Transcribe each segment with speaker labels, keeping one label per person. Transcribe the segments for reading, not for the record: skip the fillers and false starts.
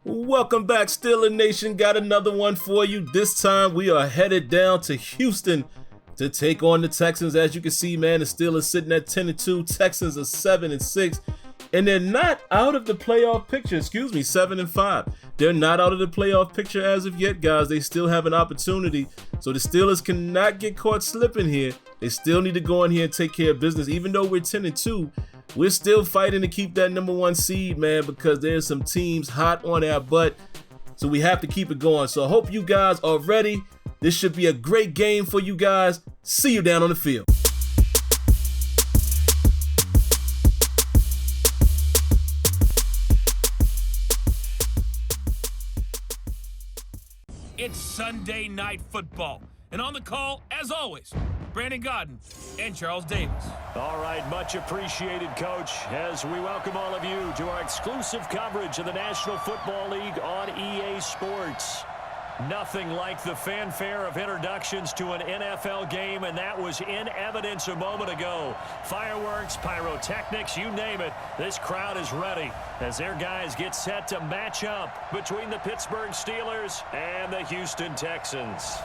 Speaker 1: Welcome back, Steeler Nation. Got another one for you. This time we are headed down to Houston to take on the Texans. As you can see, man, the Steelers sitting at 10-2. Texans are 7-6. And they're not out of the playoff picture. 7-5. They're not out of the playoff picture as of yet, guys. They still have an opportunity. So the Steelers cannot get caught slipping here. They still need to go in here and take care of business. Even though we're 10-2, we're still fighting to keep that #1 seed, man, because there's some teams hot on our butt. So we have to keep it going. So I hope you guys are ready. This should be a great game for you guys. See you down on the field.
Speaker 2: It's Sunday Night Football. And on the call, as always, Brandon Godden and Charles Davis.
Speaker 3: All right, much appreciated, Coach, as we welcome all of you to our exclusive coverage of the National Football League on EA Sports. Nothing like the fanfare of introductions to an NFL game, and that was in evidence a moment ago. Fireworks, pyrotechnics, you name it, this crowd is ready as their guys get set to match up between the Pittsburgh Steelers and the Houston Texans.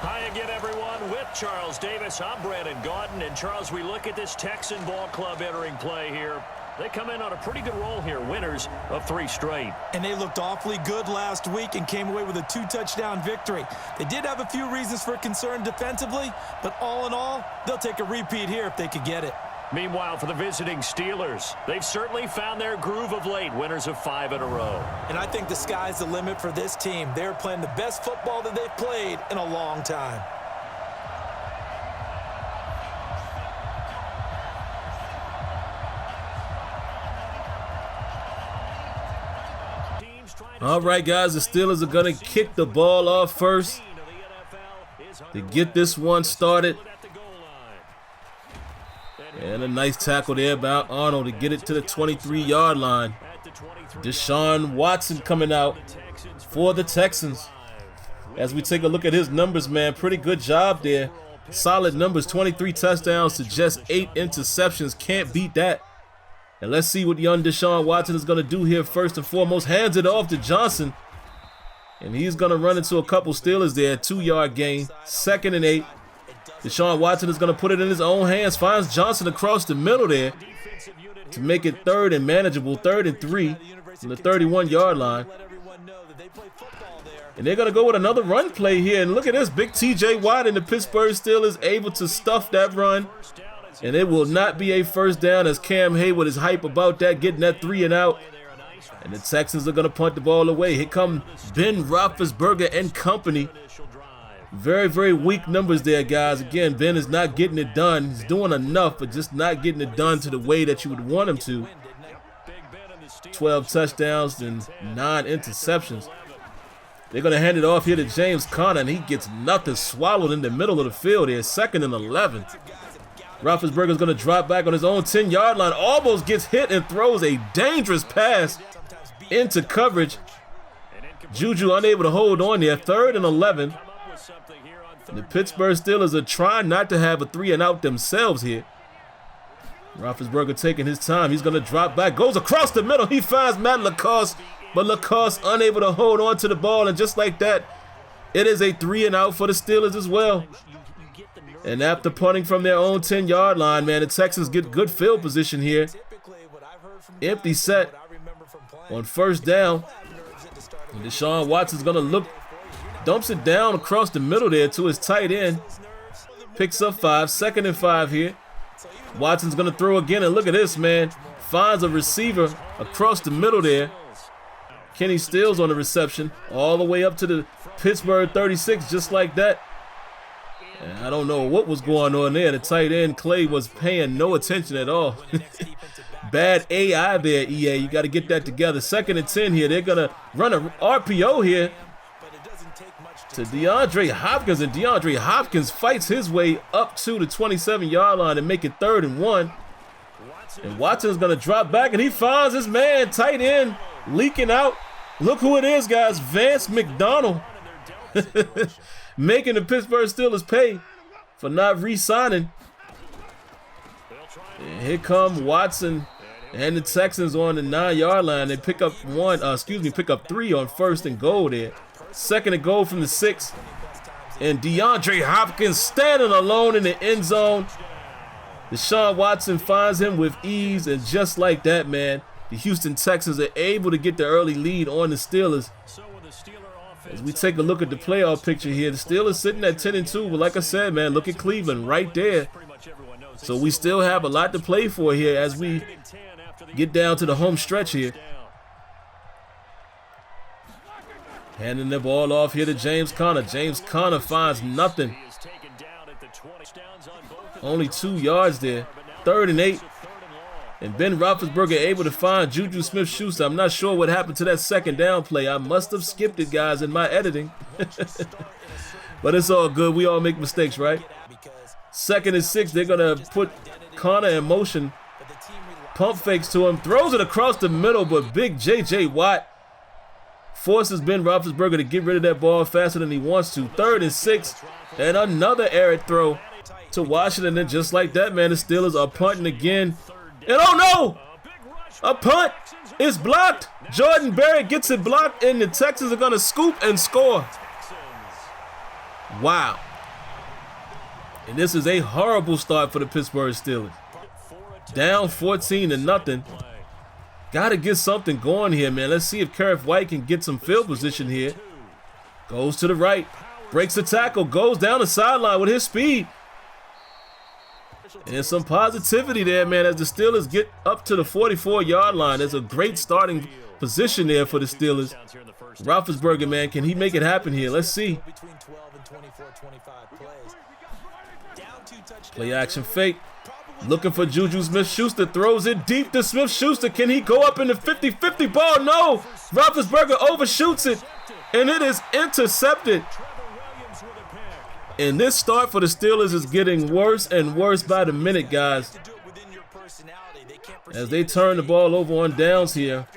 Speaker 3: Hi again, everyone. With Charles Davis, I'm Brandon Godden. And Charles, we look at this Texan ball club entering play here. They come in on a pretty good roll here, winners of 3 straight.
Speaker 4: And they looked awfully good last week and came away with a 2-touchdown victory. They did have a few reasons for concern defensively, but all in all, they'll take a repeat here if they could get it.
Speaker 3: Meanwhile, for the visiting Steelers, they've certainly found their groove of late, winners of 5 in a row.
Speaker 4: And I think the sky's the limit for this team. They're playing the best football that they've played in a long time.
Speaker 1: All right, guys, the Steelers are going to kick the ball off first to get this one started. And a nice tackle there by Arnold to get it to the 23-yard line. Deshawn Watson coming out for the Texans. As we take a look at his numbers, man, pretty good job there. Solid numbers, 23 touchdowns to just 8 interceptions. Can't beat that. And let's see what young Deshawn Watson is going to do here first and foremost. Hands it off to Johnson. And he's going to run into a couple Steelers there. 2-yard gain, 2nd and 8. Deshawn Watson is going to put it in his own hands. Finds Johnson across the middle there to make it 3rd and manageable. 3rd and 3 from the 31-yard line. And they're going to go with another run play here. And look at this. Big T.J. Watt and the Pittsburgh Steelers able to stuff that run. And it will not be a first down as Cam Hayward is hype about that, getting that 3 and out. And the Texans are going to punt the ball away. Here come Ben Roethlisberger and company. Very, very weak numbers there, guys. Again, Ben is not getting it done. He's doing enough, but just not getting it done to the way that you would want him to. 12 touchdowns and 9 interceptions. They're going to hand it off here to James Conner, and he gets nothing, swallowed in the middle of the field here. 2nd and 11. Roethlisberger's going to drop back on his own 10-yard line. Almost gets hit and throws a dangerous pass into coverage. JuJu unable to hold on there. 3rd and 11. The Pittsburgh Steelers are trying not to have a 3 and out themselves here. Roethlisberger taking his time. He's going to drop back. Goes across the middle. He finds Matt LaCosse. But LaCosse unable to hold on to the ball. And just like that, it is a 3 and out for the Steelers as well. And after punting from their own 10-yard line, man, the Texans get good field position here. Empty set on 1st down. And Deshaun Watson's going to look. Dumps it down across the middle there to his tight end. Picks up 5. 2nd and 5 here. Watson's going to throw again, and look at this, man. Finds a receiver across the middle there. Kenny Stills on the reception. All the way up to the Pittsburgh 36, just like that. And I don't know what was going on there. The tight end, Clay, was paying no attention at all. Bad AI there, EA. You got to get that together. 2nd and 10 here. They're going to run a RPO here to DeAndre Hopkins, and DeAndre Hopkins fights his way up to the 27-yard line and make it 3rd and 1. And Watson's going to drop back, and he finds his man, tight end, leaking out. Look who it is, guys. Vance McDonald. Making the Pittsburgh Steelers pay for not re-signing. And here come Watson And the Texans on the 9-yard line. They pick up pick up 3 on 1st and goal there. 2nd and goal from the 6. And DeAndre Hopkins standing alone in the end zone. Deshawn Watson finds him with ease, and just like that, man, the Houston Texans are able to get the early lead on the Steelers. As we take a look at the playoff picture here, the Steelers sitting at 10-2, but like I said, man, look at Cleveland right there. So we still have a lot to play for here as we get down to the home stretch here. Handing the ball off here to James Conner. James Conner finds nothing. Only 2 yards there. 3rd and 8. And Ben Roethlisberger able to find JuJu Smith-Schuster. I'm not sure what happened to that 2nd down play. I must have skipped it, guys, in my editing. But it's all good. We all make mistakes, right? 2nd and 6. They're going to put Conner in motion. Pump fakes to him. Throws it across the middle, but big J.J. Watt forces Ben Roethlisberger to get rid of that ball faster than he wants to. 3rd and 6. And another errant throw to Washington. And just like that, man, the Steelers are punting again. And oh no! A punt is blocked. Jordan Barrett gets it blocked, and the Texans are going to scoop and score. Wow. And this is a horrible start for the Pittsburgh Steelers. Down 14-0. Got to get something going here, man. Let's see if Karif White can get some field position here. Goes to the right. Breaks the tackle. Goes down the sideline with his speed. And some positivity there, man, as the Steelers get up to the 44-yard line. There's a great starting position there for the Steelers. Roethlisberger, man, can he make it happen here? Let's see. Play action fake. Looking for JuJu Smith-Schuster. Throws it deep to Smith-Schuster. Can he go up in the 50-50 ball? No. Roethlisberger overshoots it. And it is intercepted. And this start for the Steelers is getting worse and worse by the minute, guys. As they turn the ball over on downs here.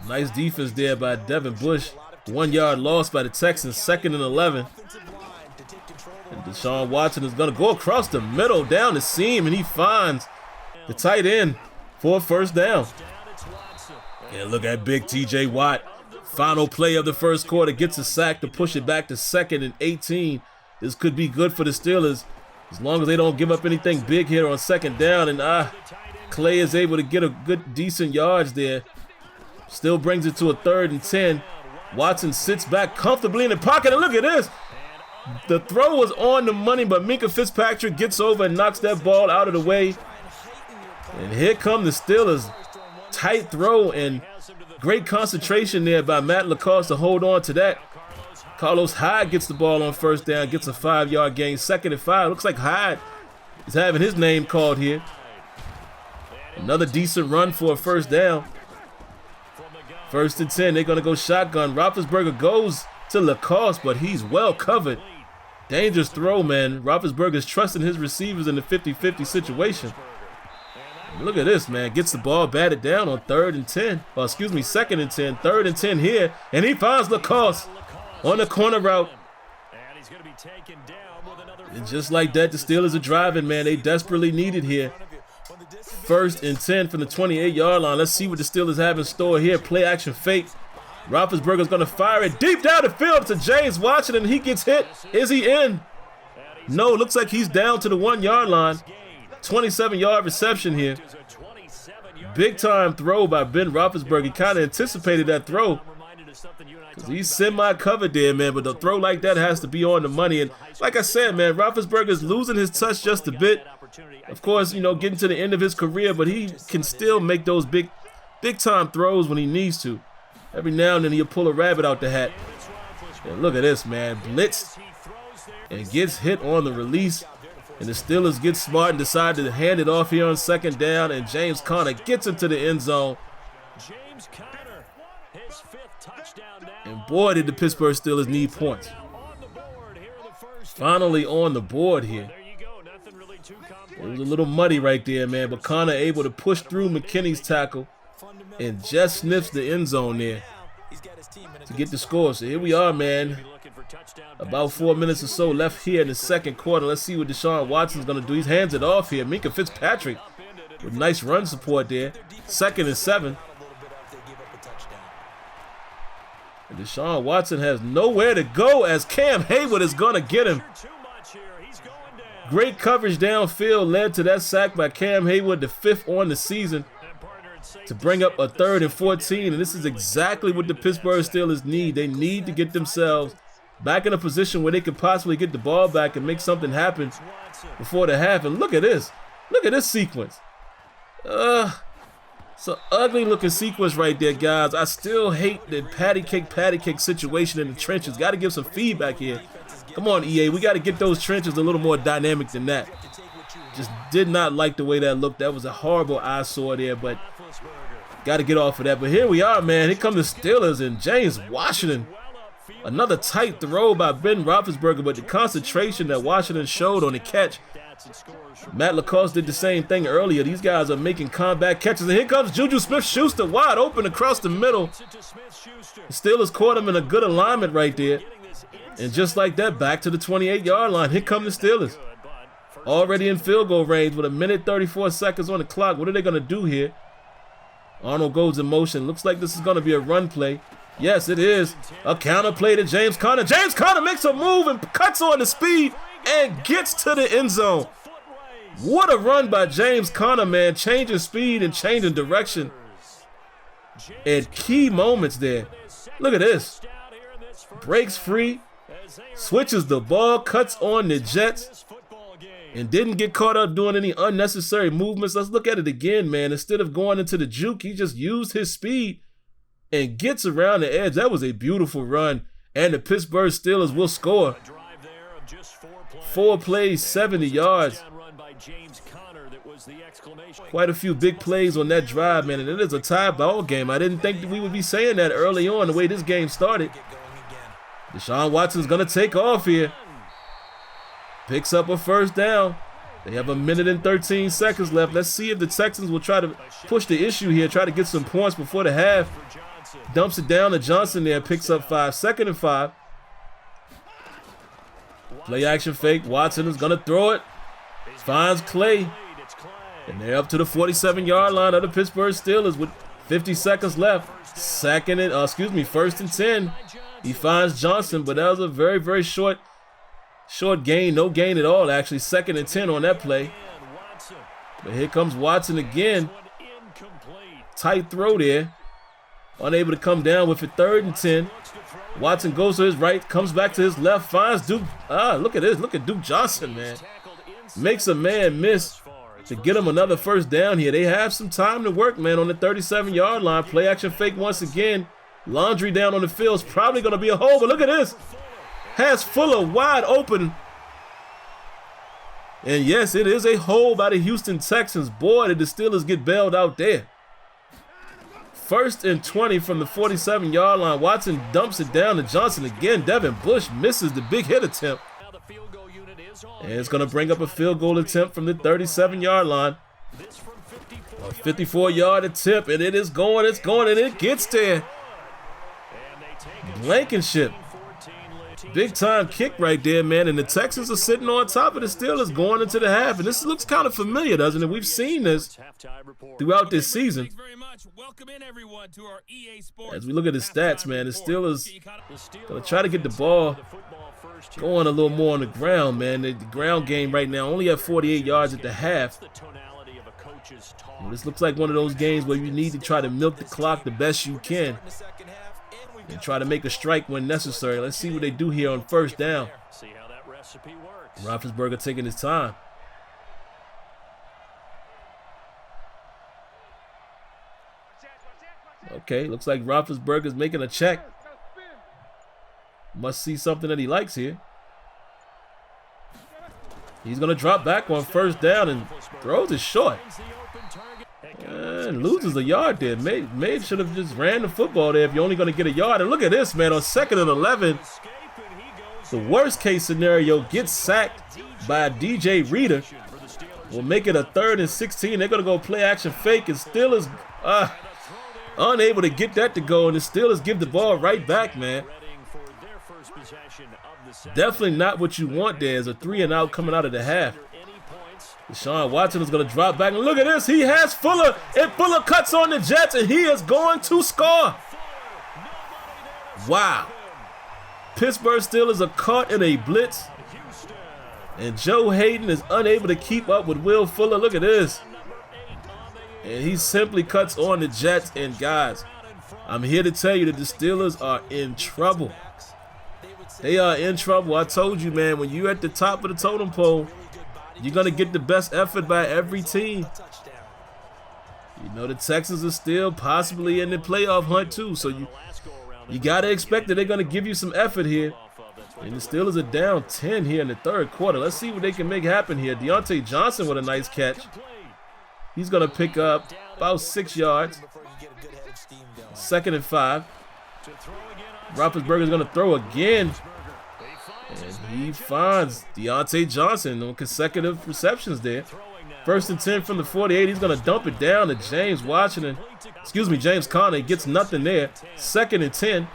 Speaker 1: Nice defense there by Devin Bush. 1 yard loss by the Texans. 2nd and 11. And Deshawn Watson is going to go across the middle down the seam, and he finds the tight end for a 1st down. And look at big T.J. Watt. Final play of the 1st quarter, gets a sack to push it back to 2nd and 18. This could be good for the Steelers as long as they don't give up anything big here on 2nd down. And Clay is able to get a good, decent yards there. Still brings it to a 3rd and 10. Watson sits back comfortably in the pocket, and look at this. The throw was on the money, but Minkah Fitzpatrick gets over and knocks that ball out of the way. And here come the Steelers. Tight throw and great concentration there by Matt LaCoste to hold on to that. Carlos Hyde gets the ball on 1st down, gets a 5-yard gain. 2nd and 5. Looks like Hyde is having his name called here. Another decent run for a 1st down. 1st and 10. They're going to go shotgun. Roethlisberger goes to LaCoste, but he's well covered. Dangerous throw, man. Roethlisberger's trusting his receivers in the 50-50 situation. Look at this, man. Gets the ball batted down on 3rd and 10. Or excuse me, 2nd and 10. 3rd and 10 here. And he finds LaCoste on the corner route. And just like that, the Steelers are driving, man. They desperately need it here. 1st and 10 from the 28-yard line. Let's see what the Steelers have in store here. Play action fake. Roethlisberger's going to fire it deep down the field to James Washington. He gets hit. Is he in? No, looks like he's down to the 1-yard line. 27-yard reception here. Big time throw by Ben Roethlisberger. He kind of anticipated that throw. Because he's semi-covered there, man. But the throw like that has to be on the money. And like I said, man, Roethlisberger's losing his touch just a bit. Of course, you know, getting to the end of his career. But he can still make those big time throws when he needs to. Every now and then he'll pull a rabbit out the hat. And look at this, man. Blitzed and gets hit on the release. And the Steelers get smart and decide to hand it off here on 2nd down. And James Conner gets into the end zone. And boy, did the Pittsburgh Steelers need points. Finally on the board here. It was a little muddy right there, man. But Conner able to push through McKinney's tackle and just sniffs the end zone there to get the score. So here we are, man. About 4 minutes or so left here in the 2nd quarter. Let's see what Deshawn Watson's going to do. He hands it off here. Minkah Fitzpatrick with nice run support there. 2nd and 7. And Deshawn Watson has nowhere to go as Cam Hayward is going to get him. Great coverage downfield led to that sack by Cam Hayward, the 5th on the season, to bring up a 3rd and 14. And this is exactly what the Pittsburgh Steelers need. They need to get themselves back in a position where they could possibly get the ball back and make something happen before the half. And look at this. Look at this sequence. It's an ugly looking sequence right there, guys. I still hate the patty cake situation in the trenches. Got to give some feedback here. Come on, EA. We got to get those trenches a little more dynamic than that. Just did not like the way that looked. That was a horrible eyesore there, but got to get off of that. But here we are, man. Here come the Steelers and James Washington. Another tight throw by Ben Roethlisberger, but the concentration that Washington showed on the catch. Matt Lacoste did the same thing earlier. These guys are making combat catches. And here comes JuJu Smith-Schuster wide open across the middle. The Steelers caught him in a good alignment right there. And just like that, back to the 28-yard line. Here come the Steelers. Already in field goal range with 1:34 seconds on the clock. What are they going to do here? Arnold goes in motion. Looks like this is going to be a run play. Yes, it is. A counter play to James Conner. James Conner makes a move and cuts on the speed and gets to the end zone. What a run by James Conner, man. Changing speed and changing direction at key moments there. Look at this. Breaks free, switches the ball, cuts on the Jets, and didn't get caught up doing any unnecessary movements. Let's look at it again, man. Instead of going into the juke, he just used his speed and gets around the edge. That was a beautiful run, and the Pittsburgh Steelers will score. 4 plays, 70 yards. Quite a few big plays on that drive, man, and it is a tie ball game. I didn't think that we would be saying that early on the way this game started. Deshaun Watson's going to take off here. Picks up a 1st down. They have 1:13 seconds left. Let's see if the Texans will try to push the issue here, try to get some points before the half. Dumps it down to Johnson there, picks up 5. 2nd and 5. Play action fake. Watson is going to throw it. Finds Clay. And they're up to the 47-yard line of the Pittsburgh Steelers with 50 seconds left. 1st and 10. He finds Johnson, but that was a very, very short gain. No gain at all, actually. 2nd and 10 on that play. But here comes Watson again. Tight throw there. Unable to come down with it. 3rd and 10. Watson goes to his right, comes back to his left, finds Duke. Look at this. Look at Duke Johnson, man. Makes a man miss to get him another 1st down here. They have some time to work, man, on the 37-yard line. Play action fake once again. Laundry down on the field. It's probably going to be a hole, but look at this. Has Fuller wide open. And yes, it is a hole by the Houston Texans. Boy, did the Steelers get bailed out there. 1st and 20 from the 47-yard line. Watson dumps it down to Johnson again. Devin Bush misses the big hit attempt. And it's going to bring up a field goal attempt from the 37-yard line. A 54-yard attempt, and it is going, and it gets there. Blankenship. Big time kick right there, man. And the Texans are sitting on top of the Steelers going into the half. And this looks kind of familiar, doesn't it? We've seen this throughout this season. As we look at the stats, man, the Steelers going to try to get the ball going a little more on the ground, man. The ground game right now only at 48 yards at the half. And this looks like one of those games where you need to try to milk the clock the best you can and try to make a strike when necessary. Let's see what they do here on 1st down. Roethlisberger taking his time. Okay, looks like Roethlisberger's making a check. Must see something that he likes here. He's going to drop back on 1st down and throws it short. And loses a yard there. May should have just ran the football there if you're only going to get a yard. And look at this, man. On 2nd and 11, the worst case scenario, gets sacked by DJ Reader. Will make it a 3rd and 16. They're going to go play action fake, and Steelers unable to get that to go. And the Steelers give the ball right back, man. Definitely not what you want there as a 3-and-out coming out of the half. Deshawn Watson is going to drop back. And look at this. He has Fuller. And Fuller cuts on the Jets. And he is going to score. Wow. Pittsburgh Steelers are caught in a blitz. And Joe Hayden is unable to keep up with Will Fuller. Look at this. And he simply cuts on the Jets. And guys, I'm here to tell you that the Steelers are in trouble. They are in trouble. I told you, man, when you're at the top of the totem pole, you're going to get the best effort by every team. You know, the Texans are still possibly in the playoff hunt too, so you got to expect that they're going to give you some effort here. And the Steelers are down 10 here in the third quarter. Let's see what they can make happen here. Deontay Johnson with a nice catch. He's going to pick up about 6 yards. 2nd and 5. Roethlisberger is going to throw again. And he finds Deontay Johnson on consecutive receptions there. 1st and 10 from the 48. He's going to dump it down to James Conner. He gets nothing there. 2nd and 10.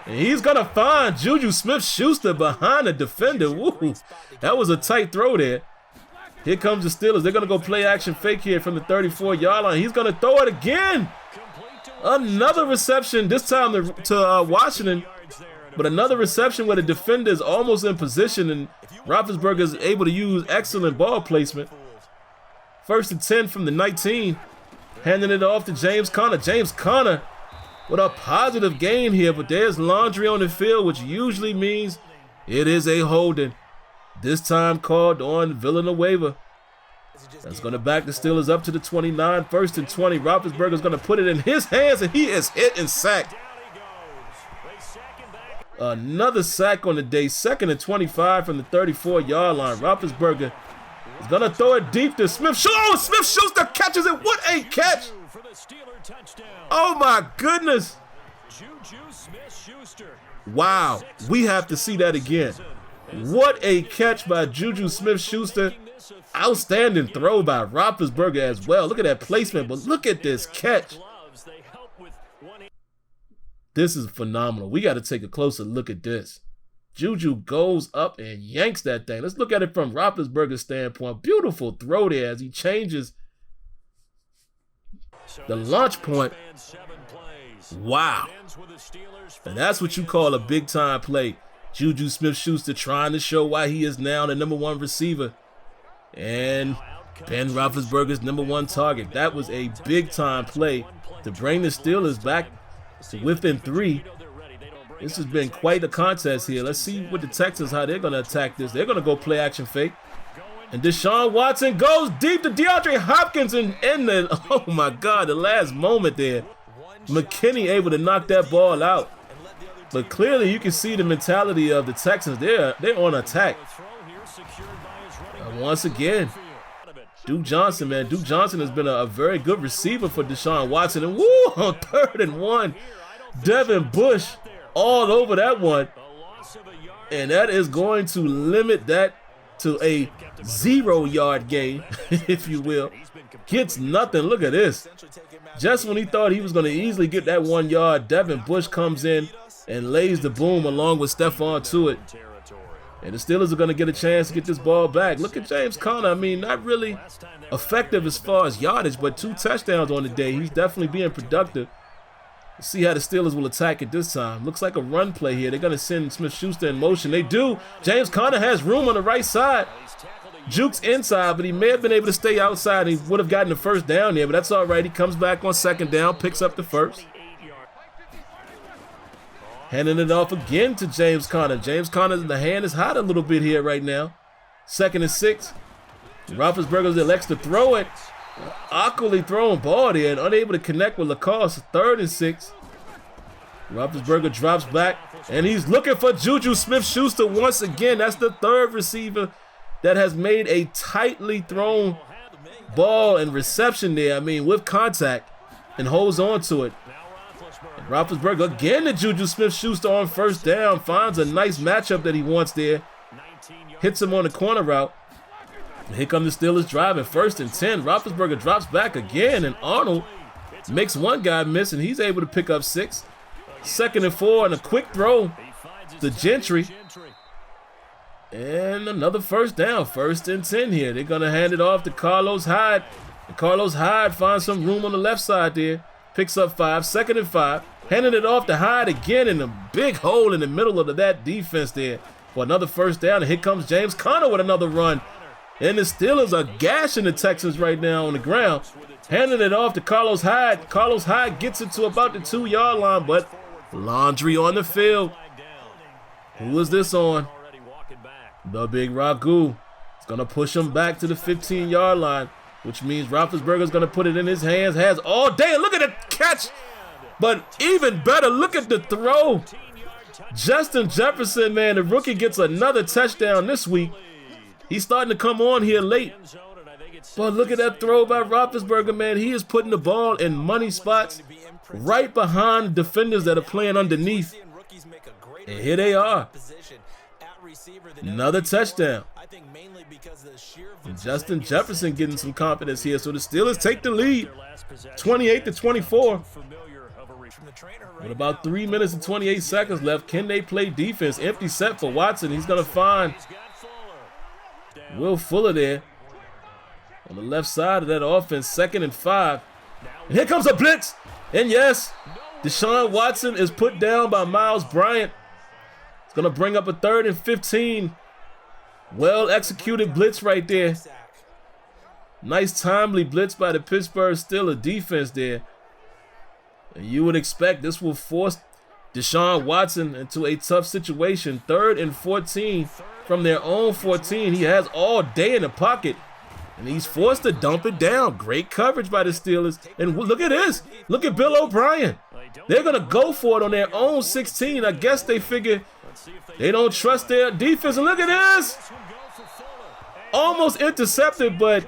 Speaker 1: And he's going to find JuJu Smith-Schuster behind the defender. Woo, that was a tight throw there. Here comes the Steelers. They're going to go play action fake here from the 34-yard line. He's going to throw it again. Another reception, this time to Washington. But another reception where the defender is almost in position and Roethlisberger is able to use excellent ball placement. 1st and 10 from the 19. Handing it off to James Conner. James Conner with a positive gain here, but there's laundry on the field, which usually means it is a holding. This time called on Villanueva. That's going to back the Steelers up to the 29. 1st and 20. Roethlisberger is going to put it in his hands, and he is hit and sacked. Another sack on the day. 2nd and 25 from the 34-yard line. Roethlisberger is going to throw it deep to Smith-Schuster. Oh, Smith-Schuster catches it. What a catch. Oh, my goodness. Wow. We have to see that again. What a catch by JuJu Smith-Schuster. Outstanding throw by Roethlisberger as well. Look at that placement, but look at this catch. This is phenomenal. We got to take a closer look at this. JuJu goes up and yanks that thing. Let's look at it from Roethlisberger's standpoint. Beautiful throw there as he changes the launch point. Wow. And that's what you call a big-time play. JuJu Smith-Schuster trying to show why he is now the #1 receiver. And Ben Roethlisberger's #1 target. That was a big-time play to bring the Steelers back to within 3. This has been quite a contest here. Let's see what the Texans, how they're going to attack this. They're going to go play action fake. And Deshawn Watson goes deep to DeAndre Hopkins. And oh my God, the last moment there. McKinney able to knock that ball out. But clearly you can see the mentality of the Texans. They're on attack. And once again, Duke Johnson, man. Duke Johnson has been a very good receiver for Deshaun Watson. And woo, on 3rd and 1, Devin Bush all over that one. And that is going to limit that to a 0-yard gain, if you will. Gets nothing. Look at this. Just when he thought he was going to easily get that 1 yard, Devin Bush comes in and lays the boom along with Stephon Tuitt. And the Steelers are going to get a chance to get this ball back. Look at James Conner. I mean, not really effective as far as yardage, but 2 touchdowns on the day. He's definitely being productive. Let's see how the Steelers will attack it this time. Looks like a run play here. They're going to send Smith-Schuster in motion. They do. James Conner has room on the right side. Juke's inside, but he may have been able to stay outside. He would have gotten the 1st down there, but that's all right. He comes back on 2nd down, picks up the 1st. Handing it off again to James Conner. James Conner, the hand is hot a little bit here right now. 2nd and 6. Roethlisberger elects to throw it. Awkwardly thrown ball there and unable to connect with Lacoste. 3rd and 6. Roethlisberger drops back, and he's looking for JuJu Smith-Schuster once again. That's the 3rd receiver that has made a tightly thrown ball and reception there, I mean, with contact, and holds on to it. And Roethlisberger again to JuJu Smith-Schuster on 1st down, finds a nice matchup that he wants there, hits him on the corner route. And here come the Steelers driving. 1st and 10. Roethlisberger drops back again, and Arnold makes one guy miss, and he's able to pick up 6. 2nd and 4, and a quick throw to Gentry. And another first down, 1st and 10 here. They're going to hand it off to Carlos Hyde. And Carlos Hyde finds some room on the left side there. Picks up 5, 2nd and 5. Handing it off to Hyde again in a big hole in the middle of that defense there for another first down. And here comes James Conner with another run. And the Steelers are gashing the Texans right now on the ground. Handing it off to Carlos Hyde. Carlos Hyde gets it to about the 2-yard line, but laundry on the field. Who is this on? The big Ragu. It's going to push him back to the 15-yard line, which means Roethlisberger's going to put it in his hands. Has all day. Look at the catch. But even better, look at the throw. Justin Jefferson, man, the rookie gets another touchdown this week. He's starting to come on here late. But look at that throw by Roethlisberger, man. He is putting the ball in money spots right behind defenders that are playing underneath. And here they are. Another touchdown. And Justin Jefferson getting some confidence here. So the Steelers take the lead, 28-24. With about 3 minutes and 28 seconds left, can they play defense? Empty set for Watson. He's going to find Will Fuller there on the left side of that offense, 2nd and 5. And here comes a blitz. And yes, Deshawn Watson is put down by Miles Bryant. It's going to bring up a 3rd and 15. Well-executed blitz right there. Nice timely blitz by the Pittsburgh Steelers defense there. And you would expect this will force Deshawn Watson into a tough situation. 3rd and 14 from their own 14. He has all day in the pocket. And he's forced to dump it down. Great coverage by the Steelers. And look at this. Look at Bill O'Brien. They're going to go for it on their own 16. I guess they figure they don't trust their defense. And look at this. Almost intercepted, but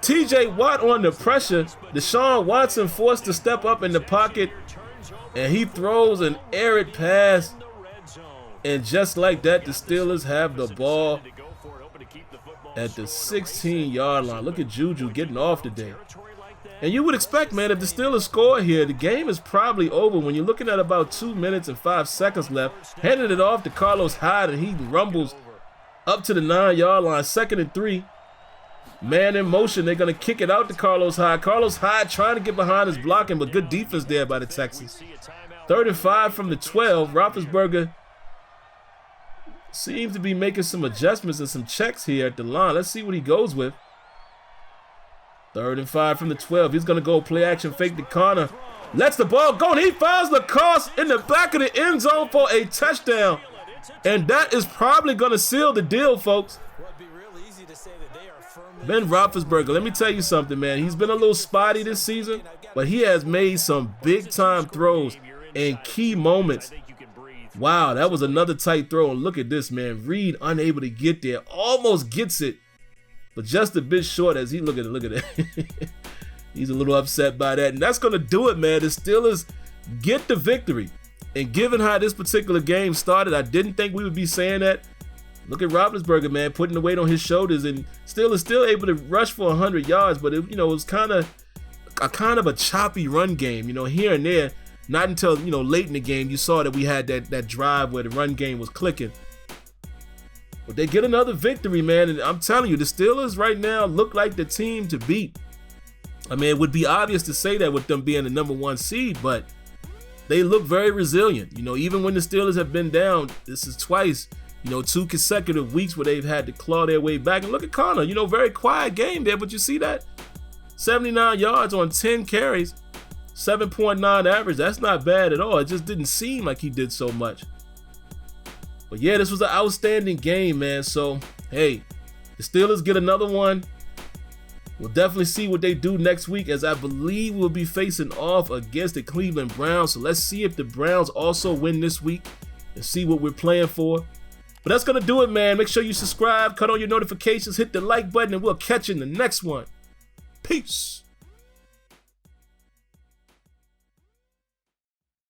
Speaker 1: T.J. Watt on the pressure. Deshaun Watson forced to step up in the pocket. And he throws an errant pass. And just like that, the Steelers have the ball at the 16-yard line. Look at JuJu getting off today. And you would expect, man, if the Steelers score here, the game is probably over when you're looking at about 2 minutes and 5 seconds left. Handed it off to Carlos Hyde, and he rumbles up to the 9-yard line. 2nd and 3. Man in motion. They're going to kick it out to Carlos Hyde. Carlos Hyde trying to get behind his blocking, but good defense there by the Texans. 3rd and 5 from the 12. Roethlisberger seems to be making some adjustments and some checks here at the line. Let's see what he goes with. 3rd and 5 from the 12. He's going to go play action fake to Conner. Lets the ball go, and he finds Lacoste in the back of the end zone for a touchdown. And that is probably going to seal the deal, folks. Ben Roethlisberger, let me tell you something, man. He's been a little spotty this season, but he has made some big-time throws in key moments. Wow, that was another tight throw, and look at this, man. Reed unable to get there, almost gets it, but just a bit short as he look at it. He's a little upset by that, and that's going to do it, man. The Steelers get the victory, and given how this particular game started, I didn't think we would be saying that. Look at Roethlisberger, man, putting the weight on his shoulders, and Steelers still able to rush for 100 yards, but it was kind of a choppy run game, here and there. Not until, late in the game, you saw that we had that drive where the run game was clicking. But they get another victory, man. And I'm telling you, the Steelers right now look like the team to beat. I mean, it would be obvious to say that with them being the #1 seed, but they look very resilient. Even when the Steelers have been down, this is twice, 2 consecutive weeks where they've had to claw their way back. And look at Conner, very quiet game there, but you see that? 79 yards on 10 carries. 7.9 average, that's not bad at all. It just didn't seem like he did so much. But yeah, this was an outstanding game, man. So, hey, the Steelers get another one. We'll definitely see what they do next week, as I believe we'll be facing off against the Cleveland Browns. So let's see if the Browns also win this week and see what we're playing for. But that's going to do it, man. Make sure you subscribe, cut on your notifications, hit the like button, and we'll catch you in the next one. Peace.